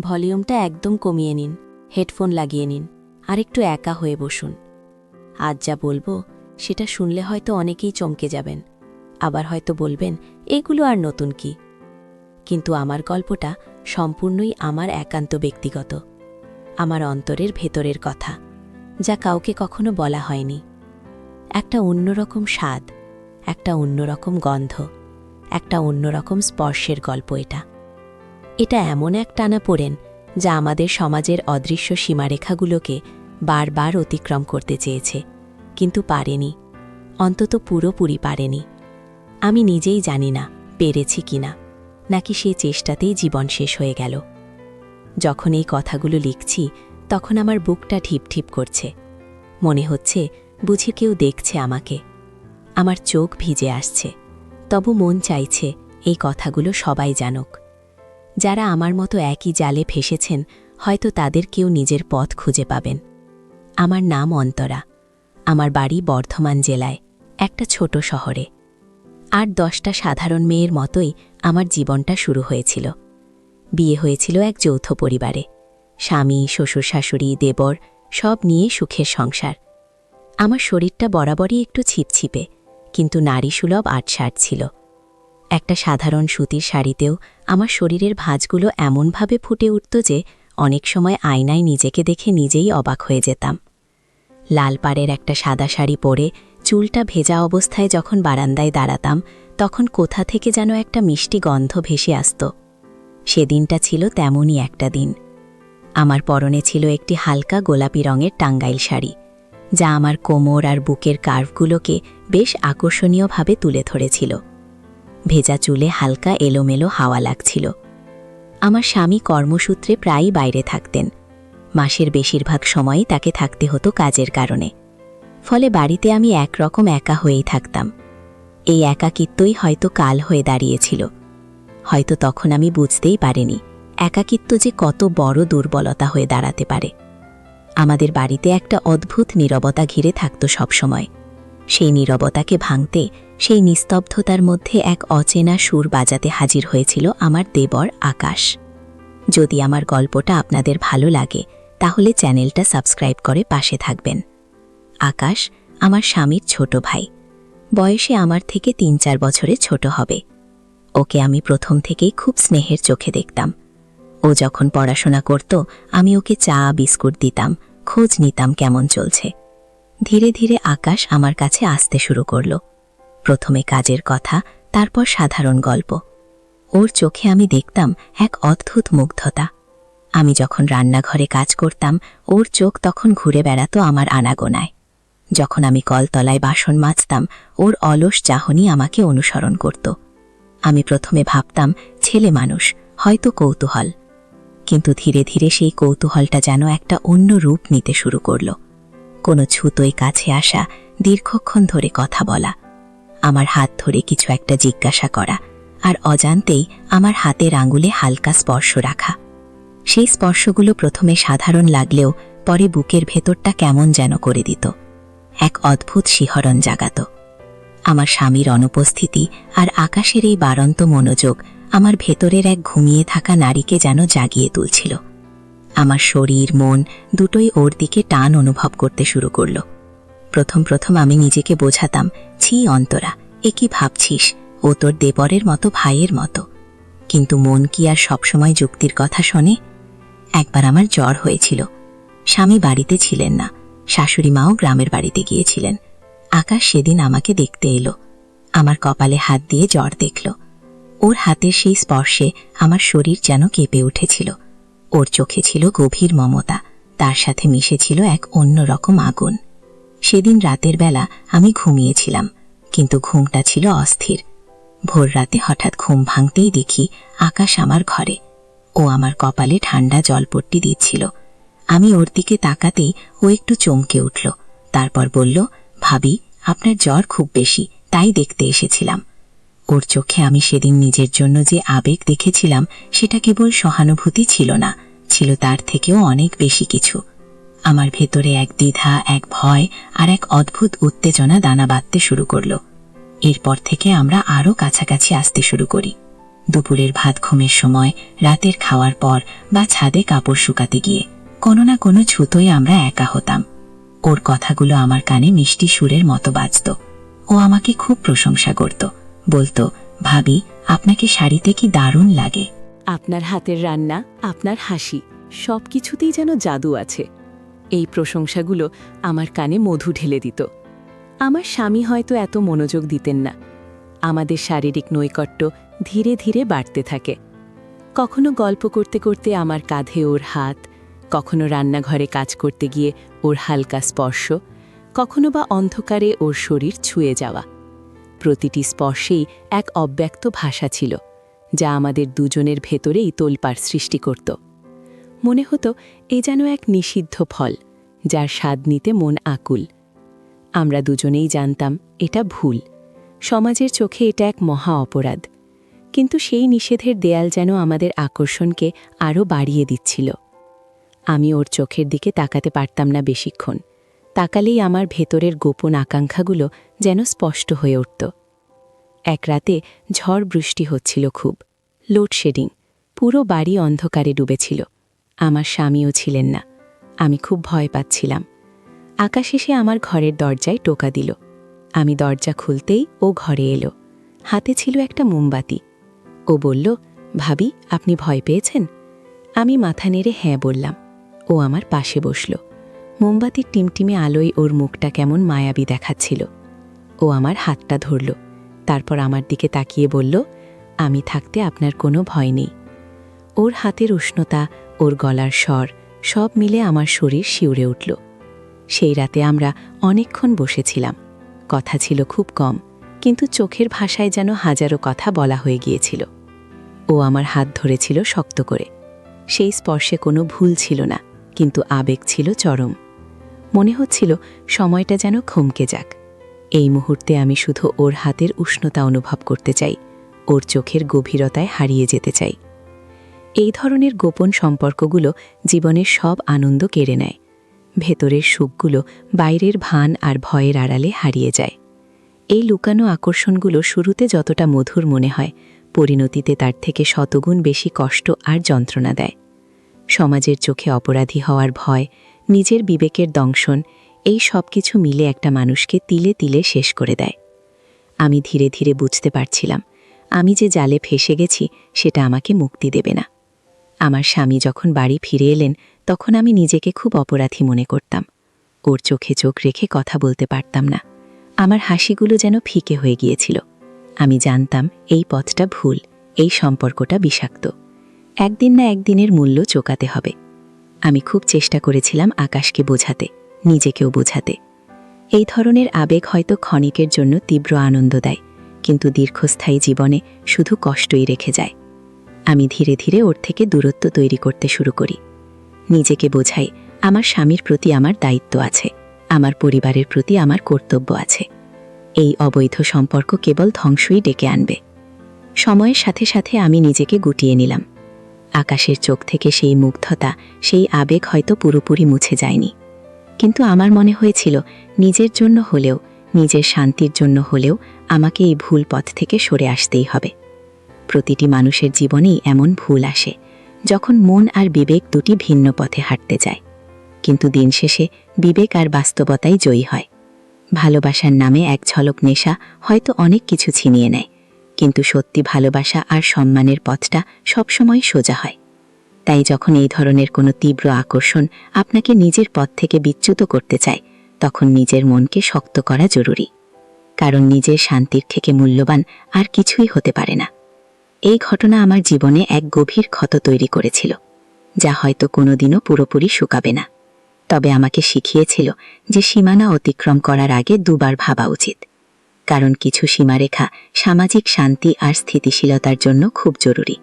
ভলিউমটা একদম কমিয়ে নিন, হেডফোন লাগিয়ে নিন, আর একটু একা হয়ে বসুন। আজ যা বলবো সেটা শুনলে হয়তো অনেকেই চমকে যাবেন, আবার হয়তো বলবেন এগুলো আর নতুন কি। কিন্তু আমার গল্পটা সম্পূর্ণই আমার একান্ত ব্যক্তিগত, আমার অন্তরের ভেতরের কথা, যা কাউকে কখনো বলা হয়নি। একটা অন্যরকম স্বাদ, একটা অন্যরকম গন্ধ, একটা অন্যরকম স্পর্শের গল্প এটা। এটা এমন এক টানাপোড়েন যা আমাদের সমাজের অদৃশ্য সীমারেখাগুলোকে বারবার অতিক্রম করতে চেয়েছে, কিন্তু পারেনি, অন্তত পুরোপুরি পারেনি। আমি নিজেই জানি না পেরেছি কিনা, নাকি সেই চেষ্টাতেই জীবন শেষ হয়ে গেল। যখন এই কথাগুলো লিখছি তখন আমার বুকটা ঠিপঠিপ করছে, মনে হচ্ছে বুঝি কেউ দেখছে আমাকে। আমার চোখ ভিজে আসছে, তবু মন চাইছে এই কথাগুলো সবাই জানুক। যারা আমার মতো একই জালে ফেসেছেন হয়তো তাদের কেউ নিজের পথ খুঁজে পাবেন। আমার নাম অন্তরা, আমার বাড়ি বর্ধমান জেলায় একটা ছোট শহরে। ৮-১০টা সাধারণ মেয়ের মতোই আমার জীবনটা শুরু হয়েছিল। বিয়ে হয়েছিল এক যৌথ পরিবারে, স্বামী, শ্বশুর শাশুড়ি, দেবর সব নিয়ে সুখের সংসার। আমার শরীরটা বরাবরই একটু ছিপছিপে, কিন্তু নারীসুলভ আটসাট ছিল। একটা সাধারণ সুতির শাড়িতেও আমার শরীরের ভাঁজগুলো এমনভাবে ফুটে উঠত যে অনেক সময় আয়নায় নিজেকে দেখে নিজেই অবাক হয়ে যেতাম। লাল পাড়ের একটা সাদা শাড়ি পরে চুলটা ভেজা অবস্থায় যখন বারান্দায় দাঁড়াতাম, তখন কোথা থেকে যেন একটা মিষ্টি গন্ধ ভেসে আসত। সেদিনটা ছিল তেমনই একটা দিন। আমার পরনে ছিল একটি হালকা গোলাপি রঙের টাঙ্গাইল শাড়ি, যা আমার কোমর আর বুকের কার্ভগুলোকে বেশ আকর্ষণীয়ভাবে তুলে ধরেছিল। ভেজা চুলে হালকা এলোমেলো হাওয়া লাগছিল। আমার স্বামী কর্মসূত্রে প্রায়ই বাইরে থাকতেন, মাসের বেশিরভাগ সময়ই তাকে থাকতে হতো কাজের কারণে। ফলে বাড়িতে আমি একরকম একা হয়েই থাকতাম। এই একাকিত্বই হয়তো কাল হয়ে দাঁড়িয়েছিল। হয়তো তখন আমি বুঝতেই পারিনি একাকিত্ব যে কত বড় দুর্বলতা হয়ে দাঁড়াতে পারে। আমাদের বাড়িতে একটা অদ্ভুত নীরবতা ঘিরে থাকত সবসময়। সেই নীরবতাকে ভাঙতে, সেই নিস্তব্ধতার মধ্যে এক অচেনা সুর বাজাতে হাজির হয়েছিল আমার দেবর আকাশ। যদি আমার গল্পটা আপনাদের ভালো লাগে তাহলে চ্যানেলটা সাবস্ক্রাইব করে পাশে থাকবেন। আকাশ আমার স্বামীর ছোট ভাই, বয়সে আমার থেকে ৩-৪ বছরে ছোট হবে। ওকে আমি প্রথম থেকেই খুব স্নেহের চোখে দেখতাম। ও যখন পড়াশোনা করত আমি ওকে চা বিস্কুট দিতাম, খোঁজ নিতাম কেমন চলছে। ধীরে ধীরে আকাশ আমার কাছে আসতে শুরু করল। প্রথমে কাজের কথা, তারপর সাধারণ গল্প। ওর চোখে আমি দেখতাম এক অদ্ভুত মুগ্ধতা। আমি যখন রান্নাঘরে কাজ করতাম ওর চোখ তখন ঘুরে বেড়াতো আমার আনাগোনায়। যখন আমি কলতলায় বাসন মাজতাম ওর অলস চাহনি আমাকে অনুসরণ করত। আমি প্রথমে ভাবতাম ছেলে মানুষ, হয়তো কৌতূহল। কিন্তু ধীরে ধীরে সেই কৌতূহলটা যেন একটা অন্য রূপ নিতে শুরু করল। কোনো ছুতোয় কাছে আসা, দীর্ঘক্ষণ ধরে কথা বলা, আমার হাত ধরে কিছু একটা জিজ্ঞাসা করা, আর অজান্তেই আমার হাতের আঙুলে হালকা স্পর্শ রাখা। সেই স্পর্শগুলো প্রথমে সাধারণ লাগলেও পরে বুকের ভেতরটা কেমন যেন করে দিত, এক অদ্ভুত শিহরণ জাগাত। আমার স্বামীর অনুপস্থিতি আর আকাশের এই বাড়ন্ত মনোযোগ আমার ভেতরের এক ঘুমিয়ে থাকা নারীকে যেন জাগিয়ে তুলছিল। আমার শরীর মন দুটোই ওর দিকে টান অনুভব করতে শুরু করল। প্রথম আমি নিজেকে বোঝাতাম, ছি অন্তরা, এ কি ভাবছিস, ও তোর দেবরের মতো, ভাইয়ের মতো। কিন্তু মন কি আর সবসময় যুক্তির কথা শোনে? একবার আমার জ্বর হয়েছিল। স্বামী বাড়িতে ছিলেন না, শাশুড়ি মাও গ্রামের বাড়িতে গিয়েছিলেন। আকাশ সেদিন আমাকে দেখতে এলো, আমার কপালে হাত দিয়ে জ্বর দেখল। ওর হাতের সেই স্পর্শে আমার শরীর যেন কেঁপে উঠেছিল। ওর চোখে ছিল গভীর মমতা, তার সাথে মিশেছিল এক অন্যরকম আগুন। সেদিন রাতের বেলা আমি ঘুমিয়েছিলাম, কিন্তু ঘুমটা ছিল অস্থির। ভোর রাতে হঠাৎ ঘুম ভাঙতেই দেখি আকাশ আমার ঘরে। ও আমার কপালে ঠান্ডা জলপট্টি দিচ্ছিল। আমি ওর দিকে তাকাতেই ও একটু চমকে উঠল। তারপর বলল, ভাবি, আপনার জ্বর খুব বেশি, তাই দেখতে এসেছিলাম। ওর চোখে আমি সেদিন নিজের জন্য যে আবেগ দেখেছিলাম সেটা কেবল সহানুভূতি ছিল না, ছিল তার থেকেও অনেক বেশি কিছু। আমার ভেতরে এক দ্বিধা, এক ভয় আর এক অদ্ভুত উত্তেজনা দানা বাঁধতে শুরু করল। এরপর থেকে আমরা আরো কাছাকাছি আসতে শুরু করি। দুপুরের ভাত ঘুমের সময়, রাতের খাওয়ার পর বা ছাদে কাপড় শুকাতে গিয়ে কোনো না কোনো ছুতোয় আমরা একা হতাম। ওর কথাগুলো আমার কানে মিষ্টি সুরের মতো বাজত। ও আমাকে খুব প্রশংসা করত, বলতো, ভাবি, আপনাকে শাড়িতে কি দারুণ লাগে। আপনার হাতের রান্না, আপনার হাসি, সব কিছুতেই যেন জাদু আছে। এই প্রশংসাগুলো আমার কানে মধু ঢেলে দিত। আমার স্বামী হয়তো এত মনোযোগ দিতেন না। আমাদের শারীরিক নৈকট্য ধীরে ধীরে বাড়তে থাকে। কখনো গল্প করতে করতে আমার কাঁধে ওর হাত, কখনো রান্নাঘরে কাজ করতে গিয়ে ওর হালকা স্পর্শ, কখনো বা অন্ধকারে ওর শরীর ছুঁয়ে যাওয়া। প্রতিটি স্পর্শেই এক অব্যক্ত ভাষা ছিল, যা আমাদের দুজনের ভেতরেই তোলপাড় সৃষ্টি করত। মনে হতো এ যেন এক নিষিদ্ধ ফল, যার স্বাদ নিতে মন আকুল। আমরা দুজনেই জানতাম এটা ভুল, সমাজের চোখে এটা এক মহা অপরাধ। কিন্তু সেই নিষেধের দেয়াল যেন আমাদের আকর্ষণকে আরও বাড়িয়ে দিচ্ছিল। আমি ওর চোখের দিকে তাকাতে পারতাম না বেশিক্ষণ। তাকালেই আমার ভেতরের গোপন আকাঙ্ক্ষাগুলো যেন স্পষ্ট হয়ে উঠত। এক রাতে ঝড় বৃষ্টি হচ্ছিল খুব, লোডশেডিং, পুরো বাড়ি অন্ধকারে ডুবেছিল। আমার স্বামীও ছিলেন না। আমি খুব ভয় পাচ্ছিলাম। আকাশ এসে আমার ঘরের দরজায় টোকা দিল। আমি দরজা খুলতেই ও ঘরে এলো। হাতে ছিল একটা মোমবাতি। ও বলল, ভাবি, আপনি ভয় পেয়েছেন? আমি মাথা নেড়ে হ্যাঁ বললাম। ও আমার পাশে বসল। মোমবাতির টিমটিমে আলোয় ওর মুখটা কেমন মায়াবী দেখাচ্ছিল। ও আমার হাতটা ধরল, তারপর আমার দিকে তাকিয়ে বলল, আমি থাকতে আপনার কোনো ভয় নেই। ওর হাতের উষ্ণতা, ওর গলার স্বর, সব মিলে আমার শরীর শিউরে উঠল। সেই রাতে আমরা অনেকক্ষণ বসেছিলাম। কথা ছিল খুব কম, কিন্তু চোখের ভাষায় যেন হাজারো কথা বলা হয়ে গিয়েছিল। ও আমার হাত ধরেছিল শক্ত করে। সেই স্পর্শে কোনো ভুল ছিল না, কিন্তু আবেগ ছিল চরম। মনে হচ্ছিল সময়টা যেন থমকে যাক। এই মুহূর্তে আমি শুধু ওর হাতের উষ্ণতা অনুভব করতে চাই, ওর চোখের গভীরতায় হারিয়ে যেতে চাই। এই ধরনের গোপন সম্পর্কগুলো জীবনের সব আনন্দ কেড়ে নেয়। ভেতরের সুখগুলো বাইরের ভান আর ভয়ের আড়ালে হারিয়ে যায়। এই লুকানো আকর্ষণগুলো শুরুতে যতটা মধুর মনে হয়, পরিণতিতে তার থেকে শতগুণ বেশি কষ্ট আর যন্ত্রণা দেয়। সমাজের চোখে অপরাধী হওয়ার ভয়, নিজের বিবেকের দংশন, এই সব কিছু মিলে একটা মানুষকে তিলে তিলে শেষ করে দেয়। আমি ধীরে ধীরে বুঝতে পারছিলাম, আমি যে জালে ফেসে গেছি সেটা আমাকে মুক্তি দেবে না। আমার স্বামী যখন বাড়ি ফিরে এলেন, তখন আমি নিজেকে খুব অপরাধী মনে করতাম। ওর চোখে চোখ রেখে কথা বলতে পারতাম না। আমার হাসিগুলো যেন ফিকে হয়ে গিয়েছিল। আমি জানতাম এই পথটা ভুল, এই সম্পর্কটা বিষাক্ত। একদিন না একদিনের মূল্য চোকাতে হবে। আমি খুব চেষ্টা করেছিলাম আকাশকে বোঝাতে, নিজেকেও বোঝাতে। এই ধরনের আবেগ হয়তো ক্ষণিকের জন্য তীব্র আনন্দ দেয়, কিন্তু দীর্ঘস্থায়ী জীবনে শুধু কষ্টই রেখে যায়। আমি ধীরে ধীরে ওর থেকে দূরত্ব তৈরি করতে শুরু করি। নিজেকে বোঝাই, আমার স্বামীর প্রতি আমার দায়িত্ব আছে, আমার পরিবারের প্রতি আমার কর্তব্য আছে। এই অবৈধ সম্পর্ক কেবল ধ্বংসই ডেকে আনবে। সময়ের সাথে সাথে আমি নিজেকে গুটিয়ে নিলাম। আকাশের চোখ থেকে সেই মুগ্ধতা, সেই আবেগ হয়তো পুরোপুরি মুছে যায়নি, কিন্তু আমার মনে হয়েছিল নিজের জন্য হলেও, নিজের শান্তির জন্য হলেও আমাকে এই ভুল পথ থেকে সরে আসতেই হবে। প্রতিটি মানুষের জীবনেই এমন ভুল আসে, যখন মন আর বিবেক দুটি ভিন্ন পথে হাঁটতে যায়। কিন্তু দিন শেষে বিবেক আর বাস্তবতাই জয়ী হয়। ভালোবাসার নামে এক ঝলক নেশা হয়তো অনেক কিছু ছিনিয়ে নেয়, কিন্তু সত্যি ভালোবাসা আর সম্মানের পথটা সবসময় সোজা হয়। তাই যখন এই ধরনের কোনো তীব্র আকর্ষণ আপনাকে নিজের পথ থেকে বিচ্যুত করতে চায়, তখন নিজের মনকে শক্ত করা জরুরি। কারণ নিজের শান্তির থেকে মূল্যবান আর কিছুই হতে পারে না। এই ঘটনা আমার জীবনে এক গভীর ক্ষত তৈরি করেছিল, যা হয়তো কোনোদিনও পুরোপুরি শুকাবে না। তবে আমাকে শিখিয়েছিল যে সীমানা অতিক্রম করার আগে দুবার ভাবা উচিত। কারণ কিছু সীমারেখা সামাজিক শান্তি আর স্থিতিশীলতার জন্য খুব জরুরি।